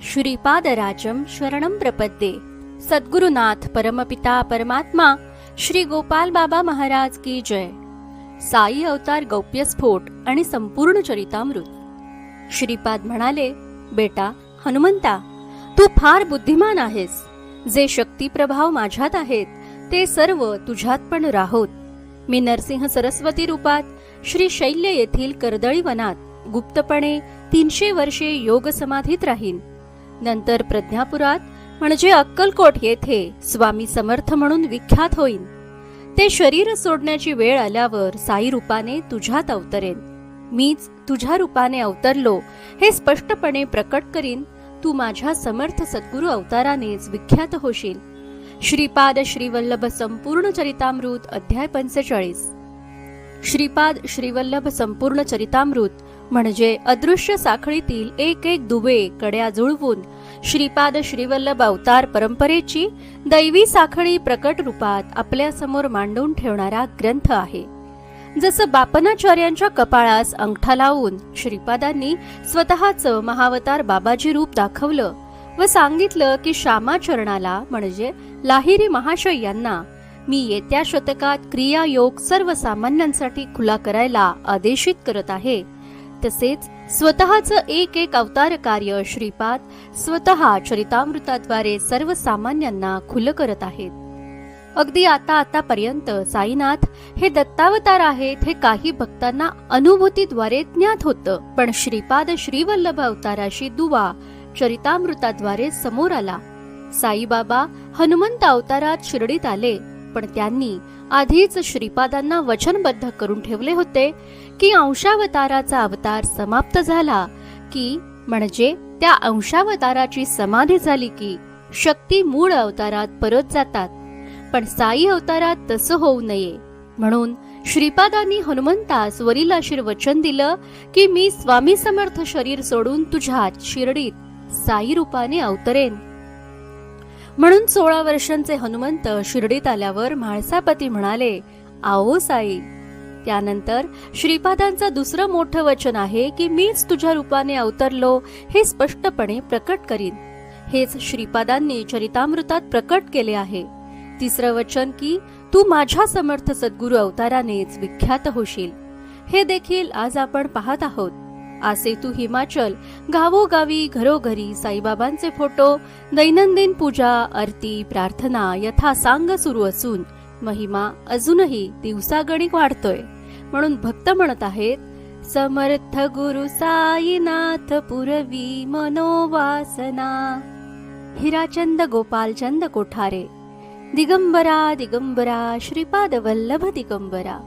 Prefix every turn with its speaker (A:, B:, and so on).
A: श्रीपादराजं शरणं प्रपद्ये। सद्गुरुनाथ परमपिता परमात्मा श्री गोपाल बाबा महाराज की जय। साई अवतार गौप्यस्फोट आणि संपूर्ण चरितामृत। श्रीपाद म्हणाले, बेटा हनुमंता, तू फार बुद्धिमान आहेस। जे शक्ती प्रभाव माझ्यात आहेत ते सर्व तुझ्यात पण राहोत। मी नरसिंह सरस्वती रूपात श्री शैल्य येथील कर्दळी वनात गुप्तपणे 300 वर्षे योग समाधीत राहीन। नंतर प्रज्ञापुरात म्हणजे अक्कलकोट येथे स्वामी समर्थ म्हणून विख्यात होईन। ते शरीर सोडण्याची वेळ आल्यावर साई रूपाने तुझ्यात अवतरेन। मीच तुझ्या रूपाने अवतरलो हे स्पष्टपणे प्रकट करीन। तू माझ्या समर्थ सद्गुरु अवतारानेच विख्यात होशील। श्रीपाद श्रीवल्लभ संपूर्ण चरितामृत अध्याय 45। श्रीपाद श्रीवल्लभ संपूर्ण चरितामृत म्हणजे अदृश्य साखळीतील एक एक दुवे कड्या जुळवून श्रीपाद श्रीवल्लभ अवतार परंपरेची दैवी साखळी प्रकट रूपात आपल्या समोर मांडून ठेवणारा ग्रंथ आहे। जसं बापनाचार्यांच्या कपाळास अंगठा लावून श्रीपादांनी स्वतःचं महावतार बाबाजी रूप दाखवलं व सांगितलं की श्यामाचरणाला म्हणजे लाहिरी महाशय यांना मी येत्या शतकात क्रियायोग सर्वसामान्यांसाठी खुला करायला आदेशित करत आहे, तसेच स्वतःचं एक एक अवतार कार्य श्रीपाद स्वतः चरितामृताद्वारे सर्वसामान्यांना खुलं करत आहेत। अगदी आतापर्यंत साईनाथ हे दत्तावतार आहेत हे काही भक्तांना अनुभूतीद्वारे ज्ञात होतं, पण श्रीपाद श्रीवल्लभ अवताराशी दुवा चरितामृताद्वारे समोर आला। साईबाबा हनुमंत अवतारात शिर्डीत आले, पण त्यांनी आधीच श्रीपादांना वचनबद्ध करून ठेवले होते की अंशावताराचा अवतार समाप्त झाला की म्हणजे त्या अंशावताराची समाधी झाली की शक्ती मूळ अवतारात परत जातात, पण साई अवतारात तसं होऊ नये म्हणून श्रीपादांनी हनुमंतास वरील आशीर्वचन दिलं की मी स्वामी समर्थ शरीर सोडून तुझ्यात शिर्डीत साई रूपाने अवतरेन। म्हणून 16 वर्षांचे हनुमंत शिर्डीत आल्यावर म्हाळसापती म्हणाले, आओ साई। त्यानंतर श्रीपादांचं दुसरं मोठं वचन आहे की मीच तुझ्या रूपाने अवतरलो हे स्पष्टपणे प्रकट करीन। हेच श्रीपादांनी चरितामृतात प्रकट केले आहे। तिसरं वचन की तू माझ्या समर्थ सद्गुरु अवतारानेच विख्यात होशील हे देखील आज आपण पाहत आहोत। आसेतू हिमाचल गावोगावी घरोघरी साईबाबांचे फोटो, दैनंदिन पूजा आरती प्रार्थना यथासांग सुरू असून महिमा अजूनही दिवसागणिक वाढतोय। म्हणून भक्त म्हणत आहेत, समर्थ गुरु साईनाथ पुरवी मनोवासना। हिराचंद गोपालचंद कोठारे। दिगंबरा दिगंबरा श्रीपाद वल्लभ दिगंबरा।